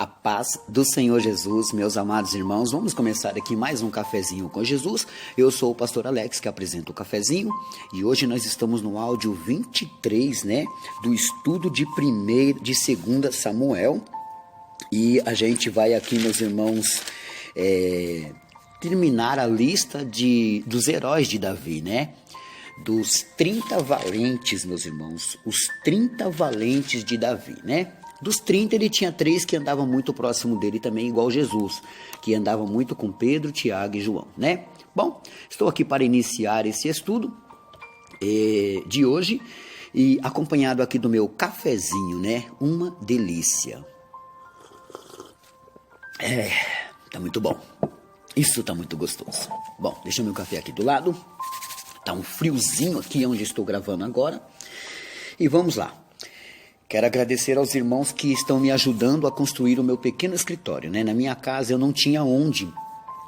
A paz do Senhor Jesus, meus amados irmãos. Vamos começar aqui mais um cafezinho com Jesus. Eu sou o pastor Alex, que apresenta o cafezinho, e hoje nós estamos no áudio 23, do estudo de 2 Samuel. E a gente vai aqui, meus irmãos, terminar a lista dos heróis de Davi, dos 30 valentes, meus irmãos, os 30 valentes de Davi, Dos 30, ele tinha 3 que andavam muito próximo dele também, igual Jesus, que andava muito com Pedro, Tiago e João, Bom, estou aqui para iniciar esse estudo de hoje, e acompanhado aqui do meu cafezinho, Uma delícia. Tá muito bom. Isso tá muito gostoso. Bom, deixa o meu café aqui do lado. Tá um friozinho aqui onde estou gravando agora. E vamos lá. Quero agradecer aos irmãos que estão me ajudando a construir o meu pequeno escritório, Na minha casa eu não tinha onde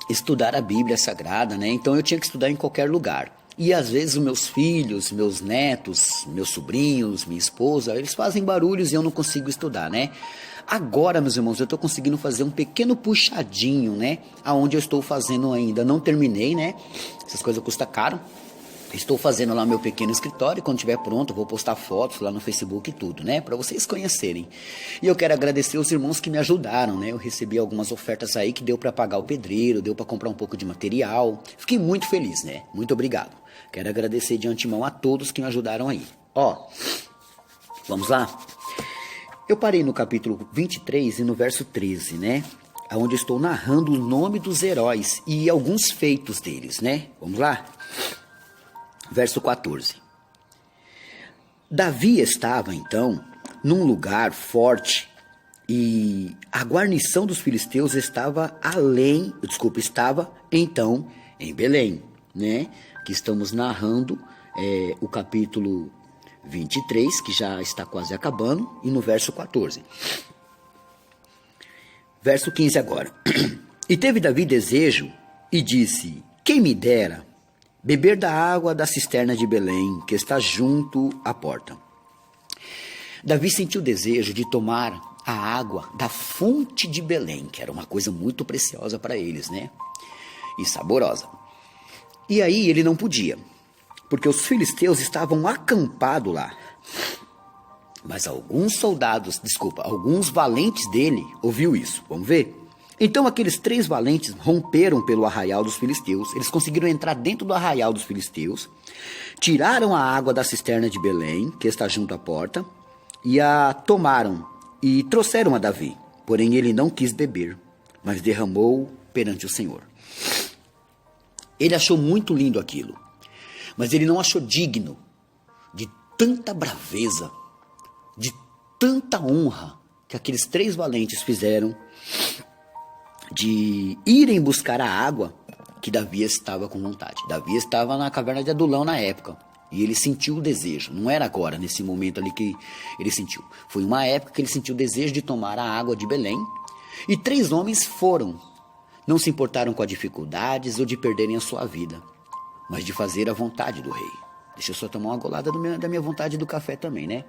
estudar a Bíblia Sagrada, Então eu tinha que estudar em qualquer lugar. E às vezes os meus filhos, meus netos, meus sobrinhos, minha esposa, eles fazem barulhos e eu não consigo estudar, Agora, meus irmãos, eu estou conseguindo fazer um pequeno puxadinho, Aonde eu estou fazendo ainda, não terminei, Essas coisas custam caro. Estou fazendo lá meu pequeno escritório, quando estiver pronto, vou postar fotos lá no Facebook e tudo, Para vocês conhecerem. E eu quero agradecer os irmãos que me ajudaram, Eu recebi algumas ofertas aí que deu para pagar o pedreiro, deu para comprar um pouco de material. Fiquei muito feliz, Muito obrigado. Quero agradecer de antemão a todos que me ajudaram aí. Vamos lá? Eu parei no capítulo 23 e no verso 13, Onde estou narrando o nome dos heróis e alguns feitos deles, Vamos lá? Verso 14. Davi estava, então, num lugar forte e a guarnição dos filisteus estava então, em Belém, Que estamos narrando o capítulo 23, que já está quase acabando, e no verso 14. Verso 15 agora. E teve Davi desejo e disse: quem me dera beber da água da cisterna de Belém, que está junto à porta. Davi sentiu desejo de tomar a água da fonte de Belém, que era uma coisa muito preciosa para eles, E saborosa. E aí ele não podia, porque os filisteus estavam acampados lá. Mas alguns valentes dele ouviu isso. Vamos ver? Então aqueles 3 valentes romperam pelo arraial dos filisteus. Eles conseguiram entrar dentro do arraial dos filisteus, tiraram a água da cisterna de Belém, que está junto à porta, e a tomaram e trouxeram a Davi. Porém ele não quis beber, mas derramou perante o Senhor. Ele achou muito lindo aquilo, mas ele não achou digno de tanta braveza, de tanta honra que aqueles 3 valentes fizeram, de irem buscar a água que Davi estava com vontade. Davi estava na caverna de Adulão na época, e ele sentiu o desejo. Não era agora, nesse momento ali que ele sentiu. Foi uma época que ele sentiu o desejo de tomar a água de Belém, e 3 homens foram. Não se importaram com as dificuldades ou de perderem a sua vida, mas de fazer a vontade do rei. Deixa eu só tomar uma golada da minha vontade do café também,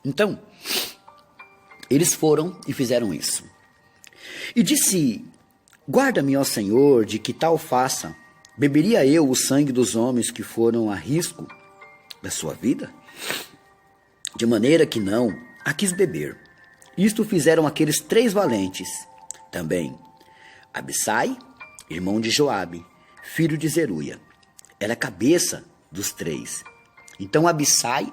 Então, eles foram e fizeram isso. E disse: guarda-me, ó Senhor, de que tal faça. Beberia eu o sangue dos homens que foram a risco da sua vida? De maneira que não a quis beber. Isto fizeram aqueles 3 valentes. Também Abissai, irmão de Joabe, filho de Zeruia, era a cabeça dos 3. Então Abissai,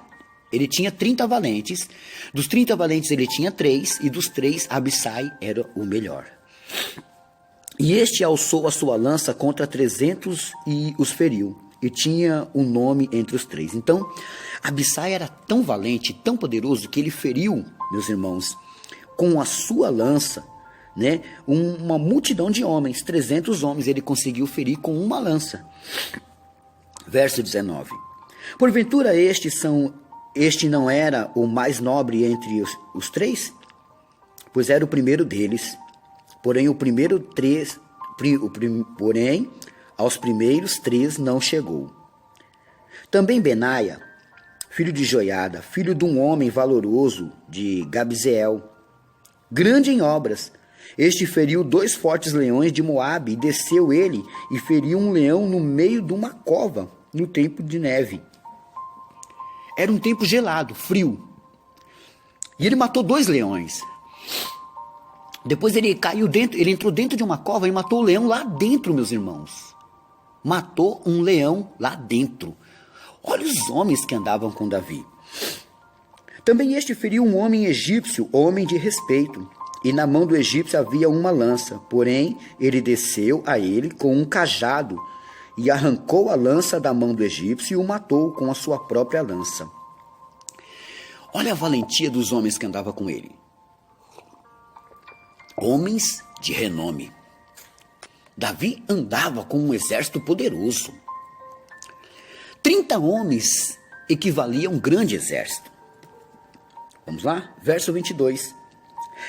ele tinha 30 valentes. Dos 30 valentes ele tinha 3, e dos 3 Abissai era o melhor. E este alçou a sua lança contra 300 e os feriu, e tinha um nome entre os 3. Então Abissai era tão valente, tão poderoso, que ele feriu, meus irmãos, com a sua lança, uma multidão de homens, 300 homens ele conseguiu ferir com uma lança. Verso 19. Porventura este não era o mais nobre entre os 3? Pois era o primeiro deles. Porém, aos primeiros 3 não chegou. Também Benaia, filho de Joiada, filho de um homem valoroso de Gabzeel, grande em obras. Este feriu 2 fortes leões de Moabe, e desceu ele e feriu um leão no meio de uma cova, no tempo de neve. Era um tempo gelado, frio. E ele matou 2 leões. Depois ele caiu dentro, ele entrou dentro de uma cova e matou o leão lá dentro, meus irmãos. Matou um leão lá dentro. Olha os homens que andavam com Davi. Também este feriu um homem egípcio, homem de respeito. E na mão do egípcio havia uma lança. Porém, ele desceu a ele com um cajado e arrancou a lança da mão do egípcio e o matou com a sua própria lança. Olha a valentia dos homens que andavam com ele. Homens de renome. Davi andava com um exército poderoso. 30 homens equivaliam a um grande exército. Vamos lá? Verso 22.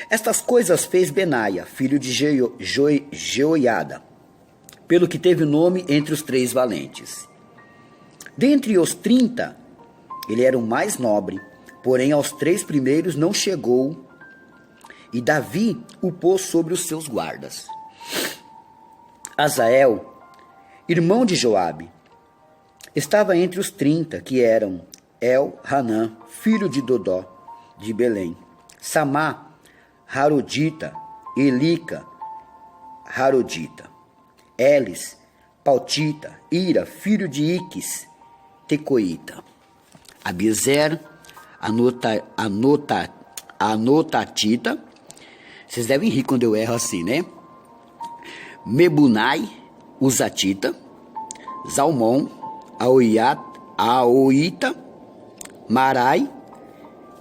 Estas coisas fez Benaia, filho de Jeoiada, pelo que teve o nome entre os 3 valentes. Dentre os 30, ele era o mais nobre, porém aos 3 primeiros não chegou, e Davi o pôs sobre os seus guardas. Azael, irmão de Joabe, estava entre os 30, que eram El-Hanã, filho de Dodó, de Belém, Samá, Harodita, Elica, Harodita, Elis, Pautita, Ira, filho de Iques, Tecoíta, Abiezer, Anotatita, vocês devem rir quando eu erro assim, né? Mebunai, Uzatita, Zalmon, Aoita, Marai,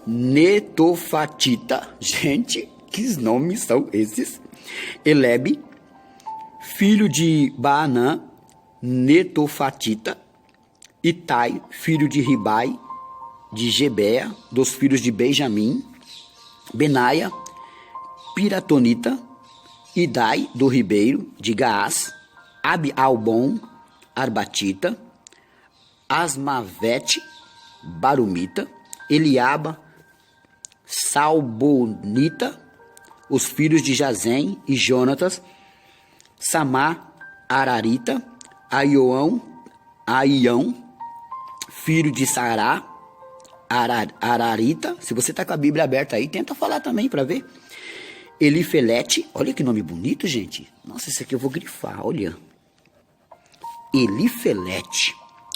Netofatita, gente, que nomes são esses? Elebe, filho de Baanã, Netofatita, Itai, filho de Ribai, de Gebea, dos filhos de Benjamim, Benaia, Piratonita, Idai, do ribeiro, de Gaás, Abi-Albon, Arbatita, Asmavete, Barumita, Eliaba, Salbonita, os filhos de Jazem e Jonatas, Samá, Ararita, Aião, filho de Sará, Ararita. Se você está com a Bíblia aberta aí, tenta falar também para ver. Elifelete, olha que nome bonito, gente. Nossa, esse aqui eu vou grifar, olha. Elifelete,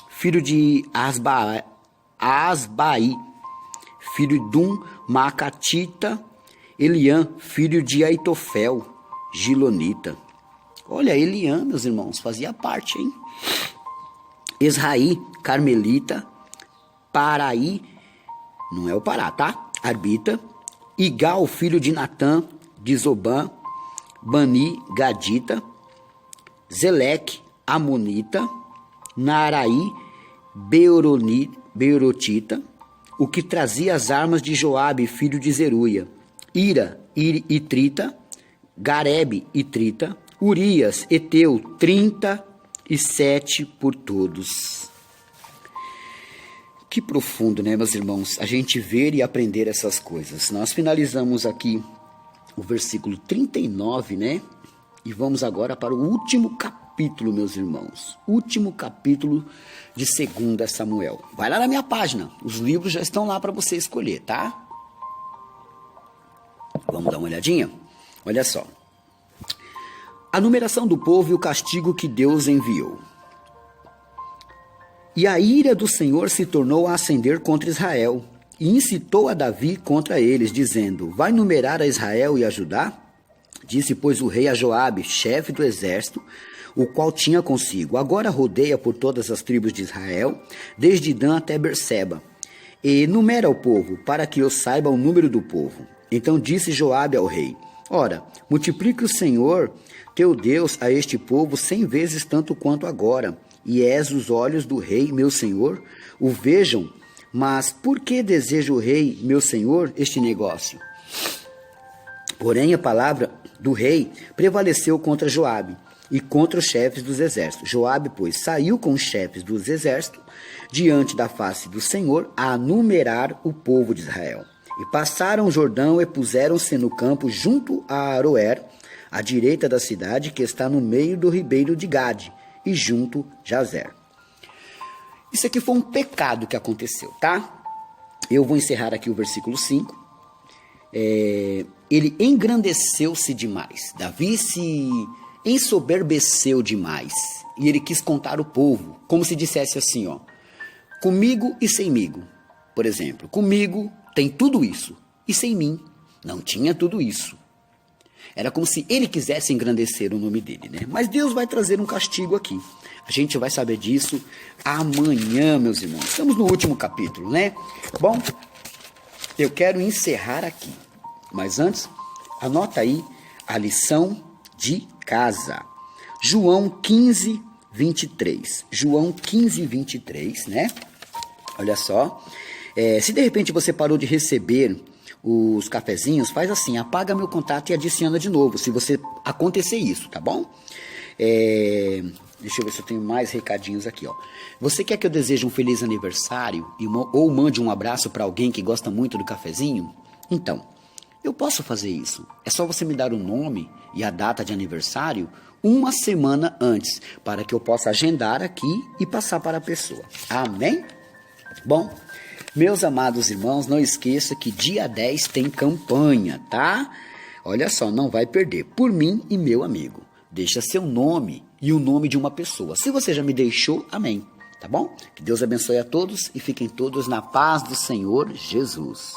filho de Asbai, filho de Macatita, Eliã, filho de Aitofel, Gilonita. Olha, Eliã, meus irmãos, fazia parte, hein? Esraí, Carmelita, Paraí, não é o Pará, tá? Arbita, Igal, filho de Natã, de Zobã, Bani, Gadita, Zeleque, Amonita, Naaraí, Beorotita, o que trazia as armas de Joabe, filho de Zeruia, Ira, Itrita, Garebe, Itrita, Urias, Eteu, 37 por todos. Que profundo, né, meus irmãos? A gente ver e aprender essas coisas. Nós finalizamos aqui o versículo 39, né? E vamos agora para o último capítulo, meus irmãos. Último capítulo de 2 Samuel. Vai lá na minha página. Os livros já estão lá para você escolher, tá? Vamos dar uma olhadinha? Olha só. A numeração do povo e o castigo que Deus enviou. E a ira do Senhor se tornou a acender contra Israel, e incitou a Davi contra eles, dizendo: vai numerar a Israel e a Judá? Disse, pois, o rei a Joabe, chefe do exército, o qual tinha consigo: agora rodeia por todas as tribos de Israel, desde Dan até Berseba, e numera o povo, para que eu saiba o número do povo. Então disse Joabe ao rei: ora, multiplique o Senhor, teu Deus, a este povo 100 vezes tanto quanto agora, e és os olhos do rei, meu senhor, o vejam. Mas por que deseja o rei, meu senhor, este negócio? Porém, a palavra do rei prevaleceu contra Joabe, e contra os chefes dos exércitos. Joabe, pois, saiu com os chefes dos exércitos diante da face do Senhor a numerar o povo de Israel. E passaram o Jordão e puseram-se no campo junto a Aroer, à direita da cidade, que está no meio do ribeiro de Gade, e junto Jazer. Isso aqui foi um pecado que aconteceu, tá? Eu vou encerrar aqui o versículo 5. Ele engrandeceu-se demais. Davi se ensoberbeceu demais. E ele quis contar o povo, como se dissesse assim, ó. Comigo e semigo. Por exemplo, comigo tem tudo isso. E sem mim não tinha tudo isso. Era como se ele quisesse engrandecer o nome dele, né? Mas Deus vai trazer um castigo aqui. A gente vai saber disso amanhã, meus irmãos. Estamos no último capítulo, né? Bom, eu quero encerrar aqui. Mas antes, anota aí a lição de casa. João 15, 23. João 15, 23, né? Olha só. Se de repente você parou de receber os cafezinhos, faz assim, apaga meu contato e adiciona de novo, se você acontecer isso, tá bom? Deixa eu ver se eu tenho mais recadinhos aqui, ó. Você quer que eu deseje um feliz aniversário ou mande um abraço para alguém que gosta muito do cafezinho? Então, eu posso fazer isso. É só você me dar o nome e a data de aniversário uma semana antes, para que eu possa agendar aqui e passar para a pessoa. Amém? Bom, meus amados irmãos, não esqueça que dia 10 tem campanha, tá? Olha só, não vai perder. Por mim e meu amigo. Deixa seu nome e o nome de uma pessoa. Se você já me deixou, amém. Tá bom? Que Deus abençoe a todos e fiquem todos na paz do Senhor Jesus.